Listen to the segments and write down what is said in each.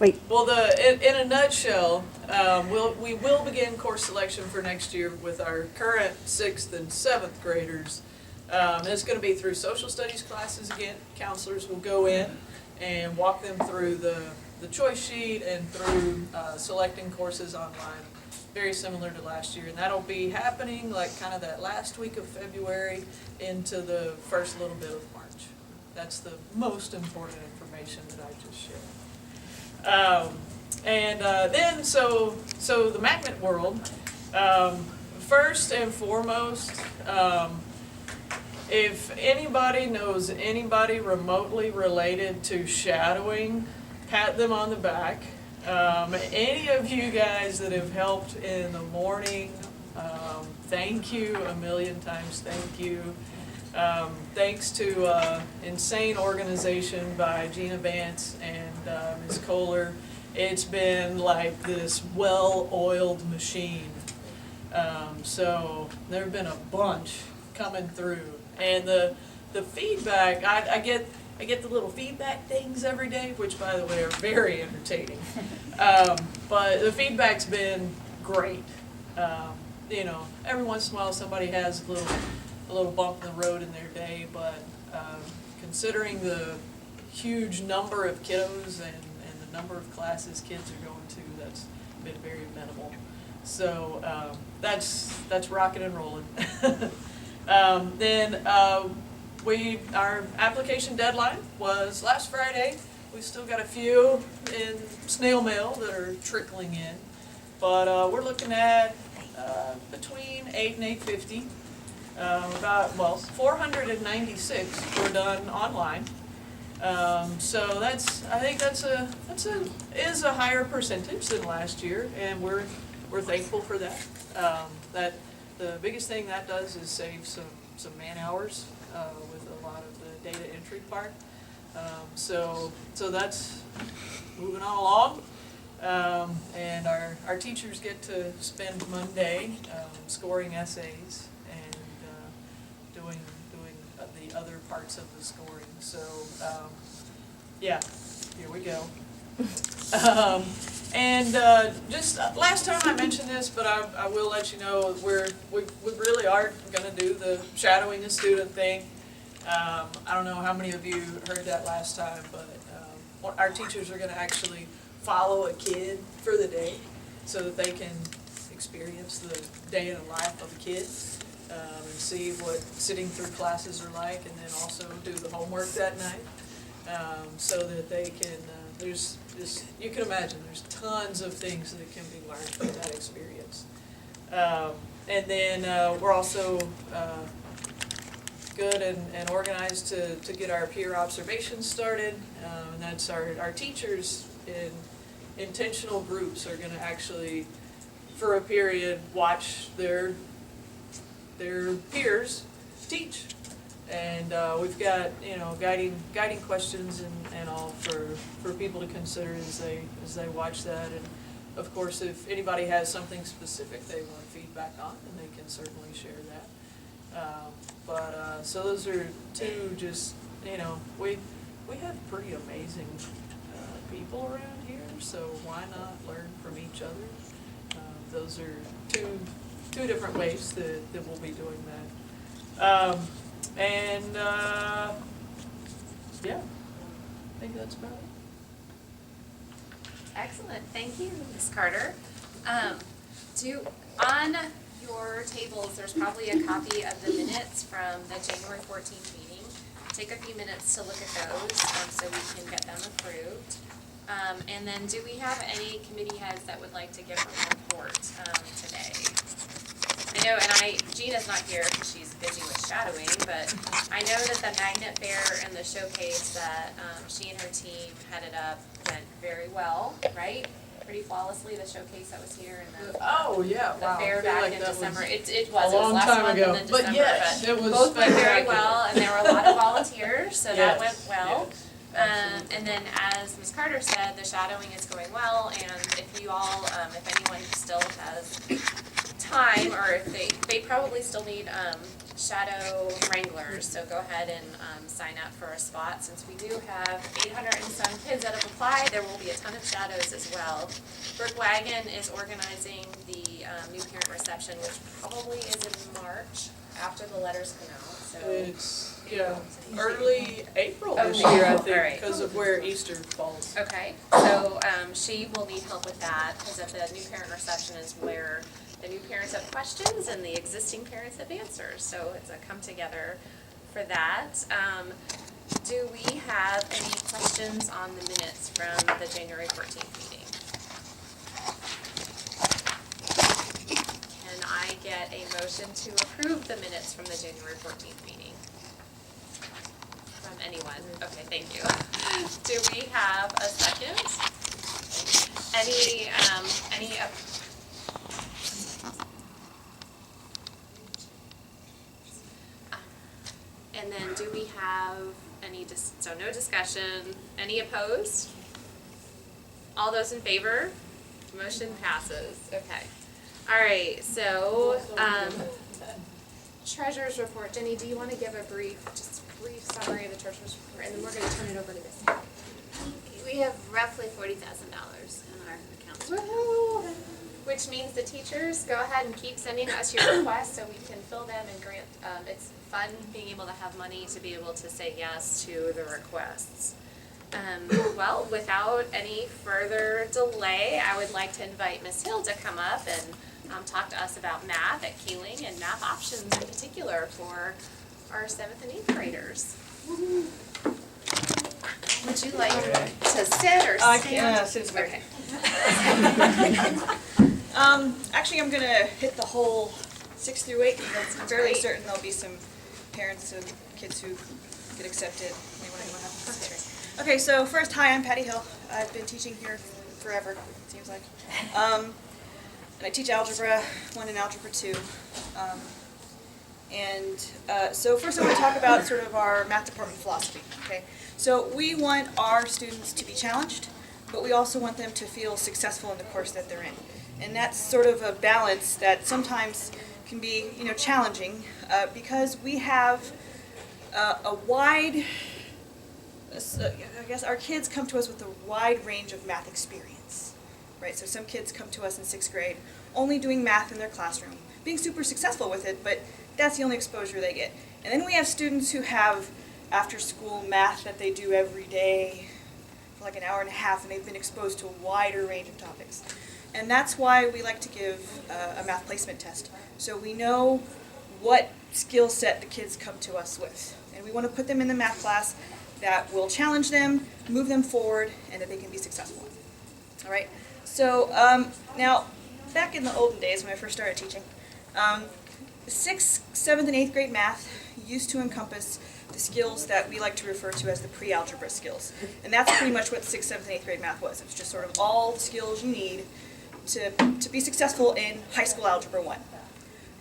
Wait. Well, in a nutshell, we will begin course selection for next year with our current 6th and 7th graders. And it's going to be through social studies classes again. Counselors will go in and walk them through the choice sheet and through selecting courses online, very similar to last year. And that'll be happening like kind of that last week of February into the first little bit of March. That's the most important information that I just shared. Then, so the magnet world, first and foremost, if anybody knows anybody remotely related to shadowing, pat them on the back. Any of you guys that have helped in the morning, thank you a million times, thank you. Thanks to insane organization by Gina Vance and Ms. Kohler. It's been like this well-oiled machine. So there have been a bunch coming through. And the feedback, I get the little feedback things every day, which by the way are very entertaining. But the feedback's been great. You know, every once in a while somebody has a little bump in the road in their day, but considering the huge number of kiddos and the number of classes kids are going to, that's been very minimal. So that's rocking and rolling. Then our application deadline was last Friday. We still got a few in snail mail that are trickling in, but we're looking at between 8 and 850. About 496 were done online. So I think that's a higher percentage than last year, and we're thankful for that. That the biggest thing that does is save some man hours with a lot of the data entry part. So that's moving on along, and our teachers get to spend Monday scoring essays and doing the other parts of the scoring. So yeah, here we go. Just last time I mentioned this, but I will let you know we really are going to do the shadowing a student thing. I don't know how many of you heard that last time, but our teachers are going to actually follow a kid for the day so that they can experience the day in the life of a kid and see what sitting through classes are like, and then also do the homework that night so that they can, there's just, you can imagine, there's tons of things that can be learned from that experience. And then we're also good and organized to get our peer observations started, and that's our teachers in intentional groups are going to actually, for a period, watch their peers teach. And we've got, you know, guiding questions and all for people to consider as they watch that. And of course, if anybody has something specific they want feedback on, then they can certainly share that. So those are two, just, you know, we have pretty amazing people around here, so why not learn from each other? Those are two different ways that we'll be doing that. Yeah, I think that's about it. Excellent, thank you, Ms. Carter. On your tables, there's probably a copy of the minutes from the January 14th meeting. Take a few minutes to look at those so we can get them approved. And then do we have any committee heads that would like to give a report today? I know, and Gina's not here because she's busy with shadowing, but I know that the magnet fair and the showcase that she and her team headed up went very well, right? Pretty flawlessly, the showcase that was here and the fair back in December. It was last month ago. in December, but yes, it was both went very well, and there were a lot of volunteers, so that went well. Yes, and then, as Ms. Carter said, the shadowing is going well, and if you all, if anyone still has time, or if they probably still need shadow wranglers, so go ahead and sign up for a spot. Since we do have 800 and some kids that have applied, there will be a ton of shadows as well. Brick Wagon is organizing the new parent reception, which probably is in March after the letters come out. So It's, yeah, early April Oh, this year, I April, think, alright. because of where Easter falls. okay, so she will need help with that, because at the new parent reception is where the new parents have questions and the existing parents have answers. So it's a come together for that. Do we have any questions on the minutes from the January 14th meeting? Can I get a motion to approve the minutes from the January 14th meeting? From anyone? Okay, thank you. Do we have a second? Any, and then do we have any, so no discussion, any opposed? All those in favor? Motion passes, okay. All right, so, treasurer's report. Jenny, do you want to give a brief summary of the treasurer's report, and then we're going to turn it over to Missy. We have roughly $40,000 in our accounts. Woohoo! Which means the teachers, go ahead and keep sending us your requests so we can fill them and grant, it's fun being able to have money to be able to say yes to the requests. Well, without any further delay, I would like to invite Ms. Hill to come up and talk to us about math at Kealing and math options in particular for our 7th and 8th graders. Would you like to sit or stand? Sit. Okay. Actually, I'm gonna hit the whole 6 through 8 because I'm fairly great. certain there'll be some parents of kids who get accepted. They want to know what happens. Okay, so first, hi, I'm Patty Hill. I've been teaching here forever, it seems like. And I teach Algebra 1 and Algebra 2. So first I want to talk about sort of our math department philosophy, okay? So we want our students to be challenged, but we also want them to feel successful in the course that they're in. And that's sort of a balance that sometimes can be, challenging because we have a wide, I guess our kids come to us with a wide range of math experience, right? So some kids come to us in 6th grade only doing math in their classroom, being super successful with it, but that's the only exposure they get. And then we have students who have after-school math that they do every day for like an hour and a half, and they've been exposed to a wider range of topics. And that's why we like to give a math placement test. So we know what skill set the kids come to us with. And we want to put them in the math class that will challenge them, move them forward, and that they can be successful. All right? So now, back in the olden days when I first started teaching, 6th, 7th, and 8th grade math used to encompass the skills that we like to refer to as the pre-algebra skills. And that's pretty much what 6th, 7th, and 8th grade math was. It was just sort of all the skills you need to be successful in high school Algebra 1.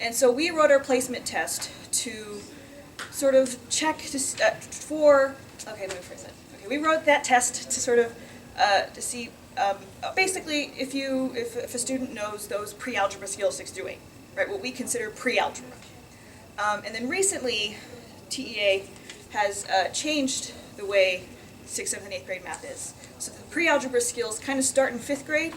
And so we wrote our placement test to sort of check okay, let me phrase it. Okay, we wrote that test to sort of to see basically if a student knows those pre-algebra skills 6 through 8, right? What we consider pre-algebra. And then recently, TEA has changed the way 6th, 7th, and 8th grade math is. So the pre-algebra skills kind of start in 5th grade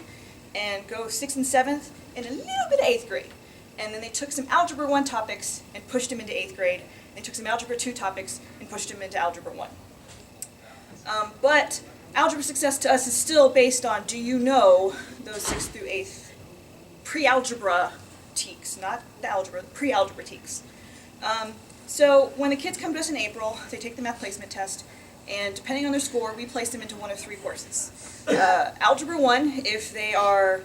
and go 6th and 7th and a little bit of 8th grade. And then they took some Algebra 1 topics and pushed them into 8th grade. They took some Algebra 2 topics and pushed them into Algebra 1. But algebra success to us is still based on, do you know those 6th through 8th pre-algebra teaks, not the algebra, the pre-algebra teaks. So when the kids come to us in April, they take the math placement test, and depending on their score, we place them into one of 3 courses. Algebra 1, if they are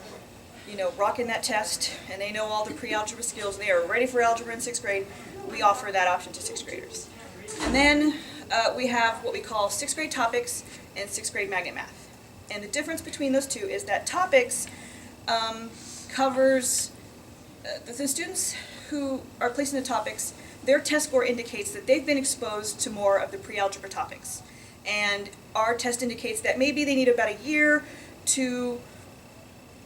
rocking that test and they know all the pre-algebra skills, they are ready for algebra in 6th grade, we offer that option to 6th graders. And then we have what we call 6th grade topics and 6th grade magnet math. And the difference between those two is that topics covers the students who are placed in the topics, their test score indicates that they've been exposed to more of the pre-algebra topics. And our test indicates that maybe they need about a year to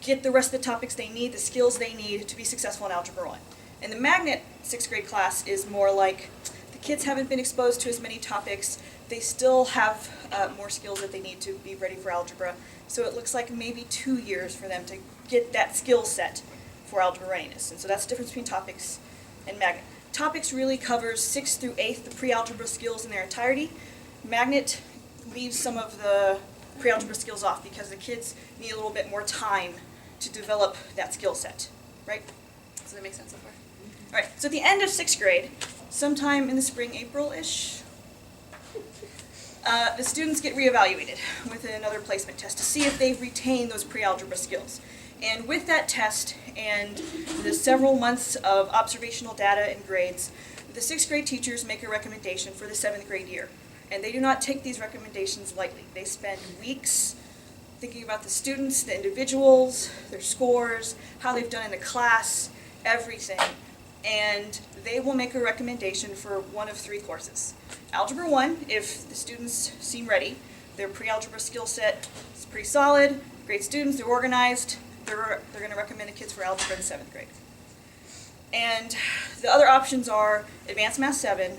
get the rest of the topics they need, the skills they need to be successful in Algebra 1. And the magnet 6th grade class is more like the kids haven't been exposed to as many topics. They still have more skills that they need to be ready for algebra. So it looks like maybe 2 years for them to get that skill set for algebra readiness. And so that's the difference between topics and magnet. Topics really covers 6th through 8th, the pre-algebra skills in their entirety. Magnet leaves some of the pre-algebra skills off because the kids need a little bit more time to develop that skill set, right? Does that make sense so far? All right, so at the end of 6th grade, sometime in the spring, April-ish, the students get reevaluated with another placement test to see if they've retained those pre-algebra skills. And with that test and the several months of observational data and grades, the 6th grade teachers make a recommendation for the 7th grade year. And they do not take these recommendations lightly. They spend weeks thinking about the students, the individuals, their scores, how they've done in the class, everything. And they will make a recommendation for one of 3 courses. Algebra 1, if the students seem ready, their pre-algebra skill set is pretty solid, great students, they're organized, they're going to recommend the kids for algebra in 7th grade. And the other options are Advanced Math 7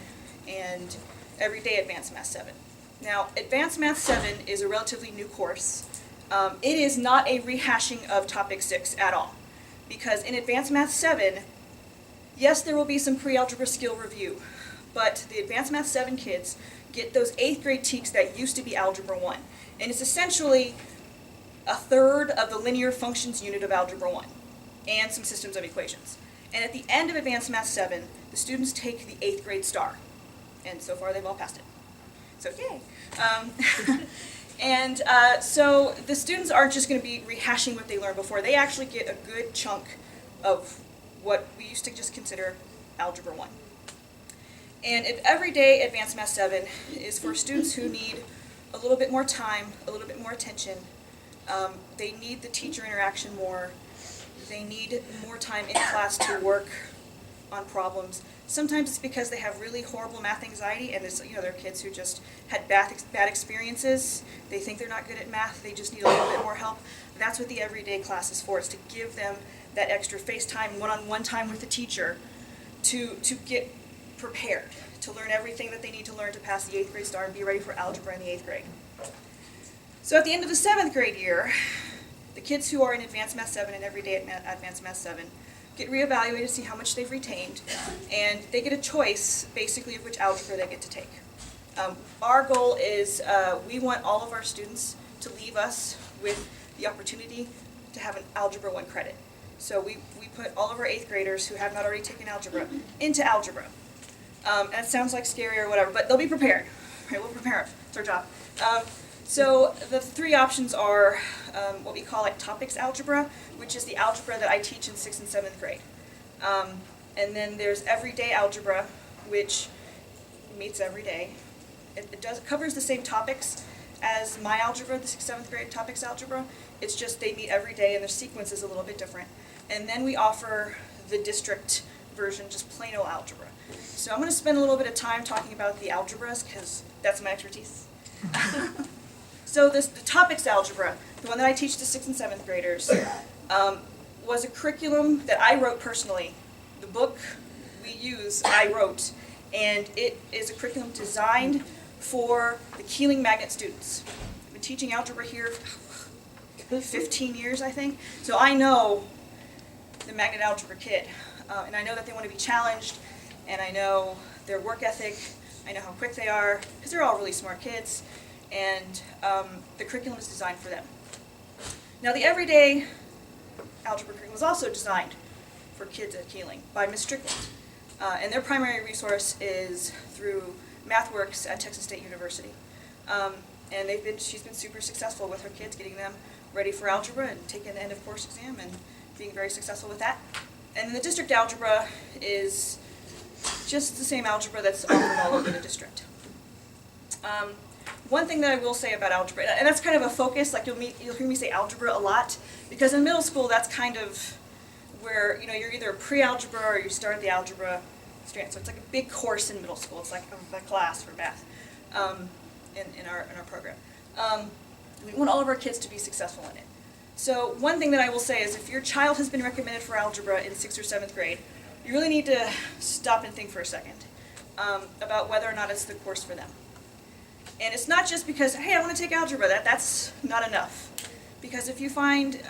and Everyday Advanced Math 7. Now, Advanced Math 7 is a relatively new course. It is not a rehashing of Topic 6 at all, because in Advanced Math 7, yes, there will be some pre-algebra skill review, but the Advanced Math 7 kids get those 8th grade TEKs that used to be Algebra 1. And it's essentially a third of the linear functions unit of Algebra 1 and some systems of equations. And at the end of Advanced Math 7, the students take the 8th grade STAR. And so far, they've all passed it. So yay. So the students aren't just going to be rehashing what they learned before. They actually get a good chunk of what we used to just consider Algebra 1. And if Everyday Advanced Math 7 is for students who need a little bit more time, a little bit more attention. They need the teacher interaction more. They need more time in class to work on problems. Sometimes it's because they have really horrible math anxiety, and it's, they're kids who just had bad experiences. They think they're not good at math. They just need a little bit more help. That's what the Everyday class is for. It's to give them that extra face time, one-on-one time with the teacher to get prepared, to learn everything that they need to learn to pass the 8th grade STAR and be ready for algebra in the 8th grade. So at the end of the 7th grade year, the kids who are in Advanced Math 7 and Everyday Advanced Math 7 get reevaluated to see how much they've retained, and they get a choice, basically, of which algebra they get to take. Our goal is we want all of our students to leave us with the opportunity to have an Algebra 1 credit. So we put all of our 8th graders who have not already taken algebra into algebra. And it sounds like scary or whatever, but they'll be prepared. Right? We'll prepare them. It's our job. So the 3 options are what we call topics algebra, which is the algebra that I teach in 6th and 7th grade. And then there's everyday algebra, which meets every day. It covers the same topics as my algebra, the 6th, 7th grade topics algebra. It's just they meet every day and their sequence is a little bit different. And then we offer the district version, just plain old algebra. So I'm going to spend a little bit of time talking about the algebras because that's my expertise. So the topics algebra, the one that I teach to 6th and 7th graders, was a curriculum that I wrote personally. The book we use, I wrote, and it is a curriculum designed for the Kealing magnet students. I've been teaching algebra here 15 years, I think, so I know the magnet algebra kid, and I know that they want to be challenged, and I know their work ethic, I know how quick they are, because they're all really smart kids, and the curriculum is designed for them. Now the everyday algebra curriculum was also designed for kids at Kealing by Ms. Strickland, and their primary resource is through MathWorks at Texas State University. And she's been super successful with her kids, getting them ready for algebra and taking the end of course exam and being very successful with that. And then the district algebra is just the same algebra that's offered all over the district. One thing that I will say about algebra, and that's kind of a focus, you'll hear me say algebra a lot, because in middle school that's kind of where you're either pre-algebra or you start the algebra strand. So it's like a big course in middle school. It's like a class for math in our program. We want all of our kids to be successful in it. So one thing that I will say is if your child has been recommended for algebra in 6th or 7th grade, you really need to stop and think for a second about whether or not it's the course for them. And it's not just because, hey, I want to take algebra, that's not enough. Because if you find